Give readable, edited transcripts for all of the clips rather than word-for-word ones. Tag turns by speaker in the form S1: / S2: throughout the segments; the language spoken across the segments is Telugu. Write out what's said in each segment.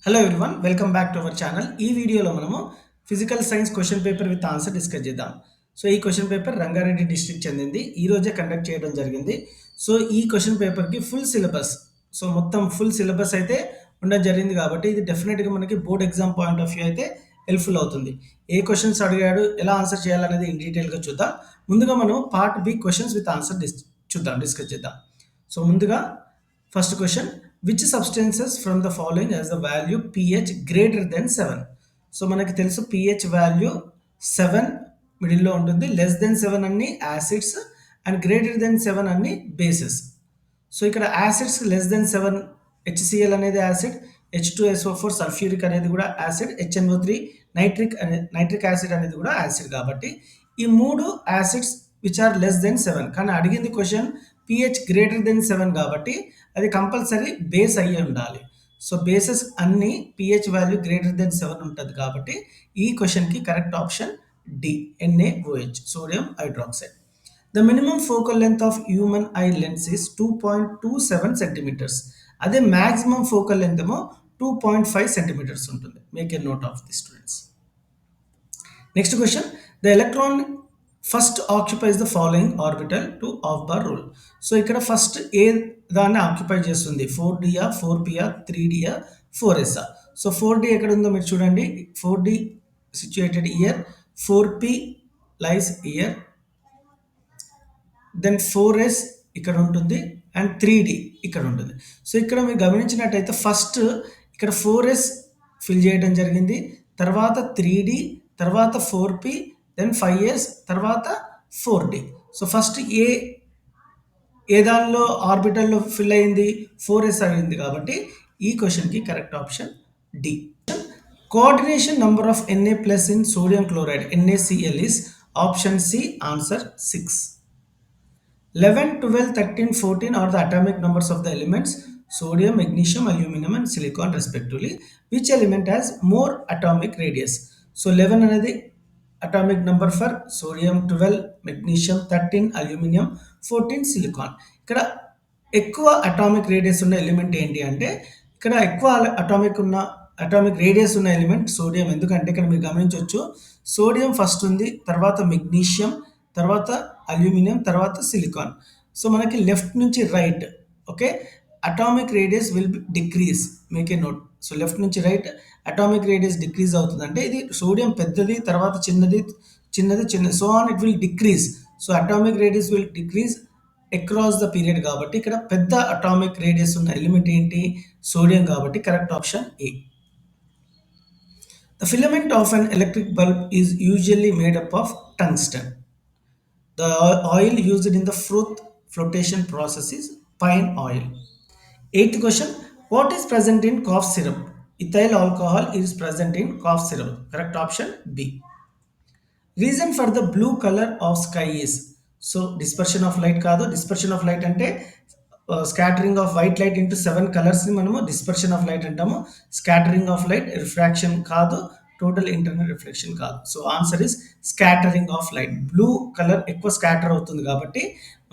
S1: Hello everyone welcome back to our channel. ఈ వీడియోలో మనము physical science question paper with answer discuss చేద్దాం. సో ఈ క్వశ్చన్ పేపర్ రంగారెడ్డి డిస్ట్రిక్ట్ చెందింది. ఈ రోజే కండక్ట్ చేయడం జరిగింది. సో ఈ క్వశ్చన్ పేపర్కి ఫుల్ సిలబస్, సో మొత్తం ఫుల్ సిలబస్ అయితే ఉండడం జరిగింది కాబట్టి ఇది డెఫినెట్గా మనకి board exam point of view అయితే హెల్ప్ఫుల్ అవుతుంది. ఏ క్వశ్చన్స్ అడిగాడు, ఎలా ఆన్సర్ చేయాలనేది ఇన్ డీటెయిల్గా చూద్దాం. ముందుగా మనం part B questions with answer discuss చేద్దాం. సో ముందుగా first question, which substances from the following as the value pH greater than 7? So మనకి తెలుసు pH వాల్యూ 7 మిడిల్లో ఉంటుంది. లెస్ దెన్ 7 అన్ని యాసిడ్స్ అండ్ గ్రేటర్ దెన్ 7 అన్ని బేసెస్. సో ఇక్కడ యాసిడ్స్ లెస్ దెన్ 7 HCl అనేది యాసిడ్, H2SO4 సల్ఫ్యూరిక్ అనేది కూడా యాసిడ్, HNO3 నైట్రిక్ యాసిడ్ అనేది కూడా యాసిడ్. కాబట్టి ఈ మూడు acids which are less than 7. కానీ అడిగింది క్వశ్చన్ pH గ్రేటర్ దెన్ 7 కాబట్టి అది కంపల్సరీ బేస్ అయ్యి ఉండాలి. సో బేసెస్ అన్ని pH వాల్యూ గ్రేటర్ దెన్ 7 ఉంటుంది కాబట్టి ఈ క్వశ్చన్కి correct option D, NaOH, sodium hydroxide. The minimum focal length of human eye lens is 2.27 centimetres. అదే మ్యాక్సిమం ఫోకల్ లెంత్ ఏమో 2.5 సెంటీమీటర్స్ ఉంటుంది. Make a note of the students. Next question, the electron first occupies the following orbital to aufbau rule. So ఇక్కడ ఫస్ట్ ఏ దాన్ని ఆక్యుపై చేస్తుంది? 4Dయా, 4Pయా, 3Dయా, 4Sఆ? సో 4D ఎక్కడ ఉందో మీరు చూడండి. 4D సిచ్యుయేటెడ్ ఇయర్, 4P లైస్ ఇయర్, దెన్ 4S ఇక్కడ ఉంటుంది అండ్ 3D ఇక్కడ ఉంటుంది. సో ఇక్కడ మీరు గమనించినట్టయితే ఫస్ట్ ఇక్కడ 4S ఫిల్ చేయడం జరిగింది, తర్వాత 3D, తర్వాత 4P, దెన్ 5S, తర్వాత 4D. సో ఫస్ట్ ఏ దానిలో ఆర్బిటల్లో ఫిల్ అయింది? 4S అయింది కాబట్టి ఈ క్వశ్చన్కి correct option D. Coordination number of Na plus in sodium chloride NaCl is option C, answer 6. 11, 12, 13, 14 are the atomic numbers of the elements sodium, magnesium, aluminum and silicon respectively. Which element has more atomic radius? So 11 అనేది atomic number for sodium, 12 magnesium, 13 aluminum, 14 silicon. ఇక్కడ ఎక్కువ అటామిక్ రేడియస్ ఉన్న ఎలిమెంట్ ఏంటి అంటే ఇక్కడ ఎక్కువ అటామిక్ రేడియస్ ఉన్న ఎలిమెంట్ సోడియం. ఎందుకంటే ఇక్కడ మీరు గమనించవచ్చు సోడియం ఫస్ట్ ఉంది, తర్వాత మెగ్నీషియం, తర్వాత అల్యూమినియం, తర్వాత సిలికాన్. సో మనకి లెఫ్ట్ నుంచి right, okay, atomic radius will decrease. Make a note. So left నుంచి రైట్ అటామిక్ రేడియస్ డిక్రీజ్ అవుతుంది అంటే ఇది సోడియం పెద్దది, తర్వాత చిన్నది, so on it will decrease. So atomic radius will decrease across the period కాబట్టి ఇక్కడ పెద్ద అటామిక్ రేడియస్ ఉన్న ఎలిమెంట్ ఏంటి? సోడియం. కాబట్టి correct option A. The filament of an electric bulb is usually made up of tungsten. The oil used in the flotation process is pine oil. Eighth question, what is present in cough syrup? Ethyl alcohol is present in cough syrup. Correct option B. Reason for the blue color of sky is, so dispersion of light కాదు. dispersion of light అంటే scattering of white light into 7 కలర్స్ని మనము డిస్పర్షన్ ఆఫ్ లైట్ అంటాము. స్కాటరింగ్ ఆఫ్ లైట్, రిఫ్రాక్షన్ కాదు, టోటల్ ఇంటర్నల్ రిఫ్లెక్షన్ కాదు. So answer is scattering of light. Blue colour ఎక్కువ స్కాటర్ అవుతుంది కాబట్టి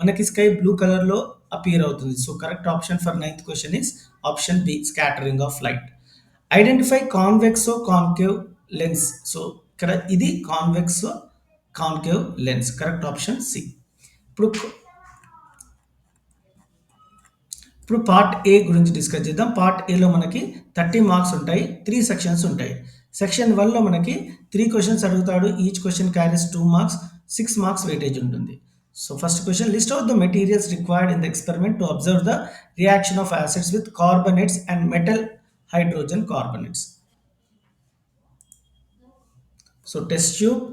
S1: మనకి స్కై బ్లూ కలర్లో అపియర్ అవుతుంది. So correct option for 9th question is option B, scattering of light. Identify convexo concave lens. So ఇక్కడ ఇది convexo concave lens. Correct option C. ఇప్పుడు పార్ట్ ఏ గురించి డిస్కస్ చేద్దాం. పార్ట్ ఏలో మనకి 30 మార్క్స్ ఉంటాయి, 3 సెక్షన్స్ ఉంటాయి. సెక్షన్ 1లో మనకి 3 క్వశ్చన్స్ అడుగుతాడు. Each question carries 2 marks, 6 marks weightage ఉంటుంది. So first question, list out the materials required in the experiment to observe the reaction of acids with carbonates and metal hydrogen carbonates. So test tube,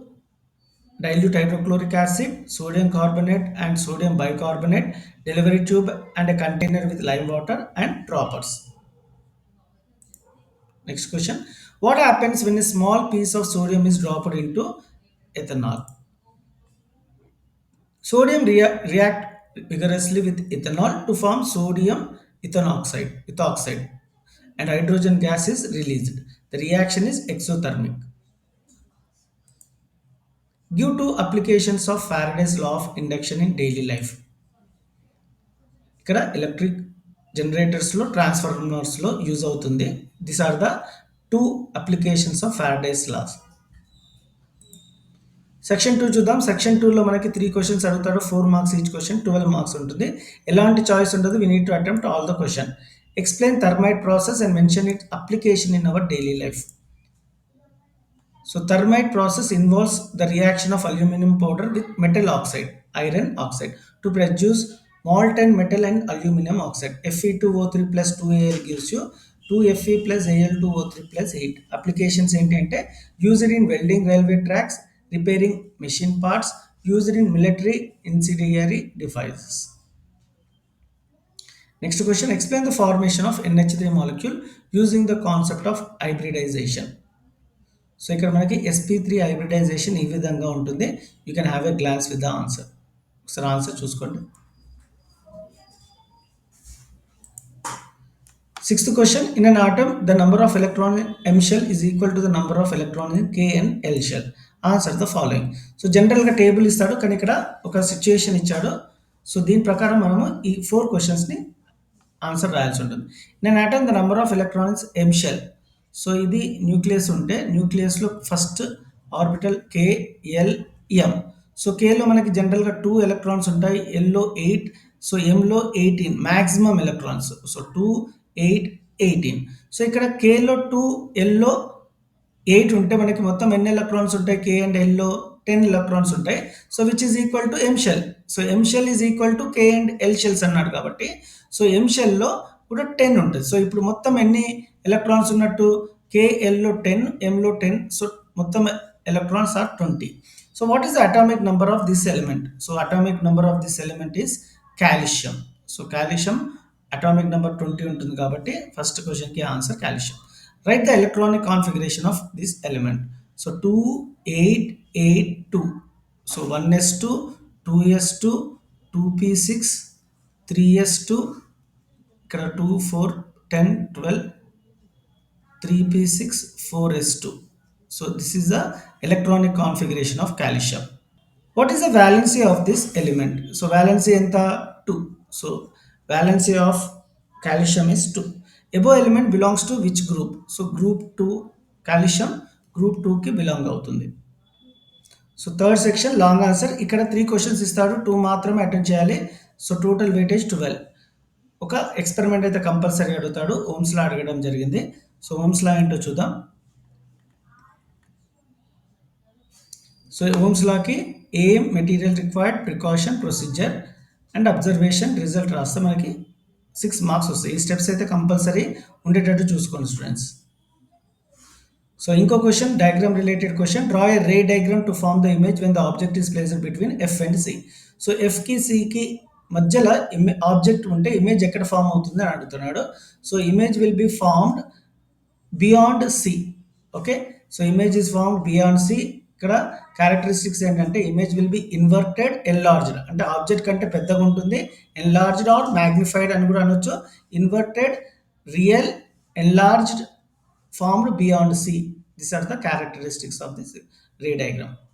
S1: dilute hydrochloric acid, sodium carbonate and sodium bicarbonate, delivery tube and a container with lime water and droppers. Next question, what happens when a small piece of sodium is dropped into ethanol? Sodium react vigorously with ethanol to form sodium ethoxide and hydrogen gas is released. The reaction is exothermic. Give two applications of Faraday's law of induction in daily life. ఇక్కడ ఎలక్ట్రిక్ జనరేటర్స్లో, ట్రాన్స్ఫార్మర్స్లో యూజ్ అవుతుంది. These are the two applications of Faraday's laws. Section 2 చూద్దాం. సెక్షన్ 2లో మనకి 3 క్వశ్చన్స్ అడుగుతాడు. 4 మార్క్స్ ఈచ్ క్వశ్చన్, 12 మార్క్స్ ఉంటుంది. ఎలాంటి చాయిస్ ఉండదు. We need to attempt all the question. Explain thermite process and mention its application in our daily life. So thermite process involves the reaction of aluminum powder with metal oxide, iron oxide, to produce molten metal and aluminum oxide. Fe2O3 plus 2Al gives you 2Fe plus Al2O3 plus 8. Applications ఏంటంటే used in welding railway tracks, repairing machine parts, used in military incendiary devices. Next question, explain the formation of NH3 molecule using the concept of hybridization. So ఇక్కడ మనకి sp3 హైబ్రిడైజేషన్ ఈ విధంగా ఉంటుంది. You can have a glance with the answer. ఒకసారి ఆన్సర్ చూసుకోండి. Sixth question, in an atom the number of electrons in m shell is equal to the number of electrons in k and l shell. Answer the following. So జనరల్గా టేబుల్ ఇస్తాడు, కానీ ఇక్కడ ఒక సిచ్యుయేషన్ ఇచ్చాడు. సో దీని ప్రకారం మనము ఈ 4 క్వశ్చన్స్ని ఆన్సర్ రాయాల్సి ఉంటుంది. నేను atom the number of electronics M shell. So ఇది న్యూక్లియస్ ఉంటే న్యూక్లియస్లో ఫస్ట్ ఆర్బిటల్ KLM. సో కేలో మనకి జనరల్గా 2 ఎలక్ట్రాన్స్ ఉంటాయి, ఎల్లో 8, సో ఎంలో 18 మ్యాక్సిమం ఎలక్ట్రాన్స్. సో 2, 8, 18. సో ఇక్కడ కేలో 2, ఎల్లో 8 ఉంటే మనకి మొత్తం ఎన్ని ఎలక్ట్రాన్స్ ఉంటాయి? కే అండ్ ఎల్లో 10 ఎలక్ట్రాన్స్ ఉంటాయి. So which is equal to M shell. So M shell is equal to K and L shells అన్నాడు కాబట్టి సో ఎమ్ షెల్లో కూడా 10 ఉంటుంది. సో ఇప్పుడు మొత్తం ఎన్ని ఎలక్ట్రాన్స్ ఉన్నట్టు? కేఎల్లో 10, ఎంలో 10. సో మొత్తం electrons are 20. So what is the atomic number of this element? So atomic number of this element is calcium. So calcium atomic number 20 ఉంటుంది కాబట్టి ఫస్ట్ క్వశ్చన్కి answer calcium. Write the electronic configuration of this element. So 2, 8, 8, 2. So 1s2, 2s2, 2p6, 3s2, ఇక్కడ 2, 4, 10, 12, 3p6, 4s2. So this is the electronic configuration of calcium. What is the valency of this element? So valency enta 2. So valency of calcium is 2. Above element belongs to which group? So group 2 calcium group 2 కి బిలాంగ్ అవుతుంది. So third section long answer. ఇక్కడ 3 క్వశ్చన్స్ ఇస్తాడు, 2 మాత్రమే అటెండ్ చేయాలి. So total weightage 12. ఒక ఎక్స్పెరిమెంట్ అయితే కంపల్సరీ అడుగుతాడు. ఓమ్స్ లా అడగడం జరిగింది. సో ఓమ్స్ లా ఏంటో చూద్దాం. సో ఓమ్స్ లాకి aim, material required, precaution, procedure and observation, result రాస్తే మనకి 6 మార్క్స్ వస్తాయి. ఈ స్టెప్స్ అయితే కంపల్సరీ ఉండేటట్టు చూసుకోండి స్టూడెంట్స్. సో ఇంకో question, diagram related question. Draw a ray diagram to form the image when the object is placed between F and C. So ఎఫ్కి సికి మధ్యలో ఆబ్జెక్ట్ ఉంటే ఇమేజ్ ఎక్కడ ఫామ్ అవుతుంది అని అడుగుతున్నాడు. So image will be formed beyond C. Okay, so image is formed beyond C. ఇక్కడ క్యారెక్టరిస్టిక్స్ ఏంటంటే image will be inverted, enlarged, అంటే ఆబ్జెక్ట్ కంటే పెద్దగా ఉంటుంది. ఎన్లార్జ్డ్ ఆర్ మ్యాగ్నిఫైడ్ అని కూడా అనొచ్చు. Inverted, real, enlarged, formed beyond C. These are the characteristics of this ray diagram.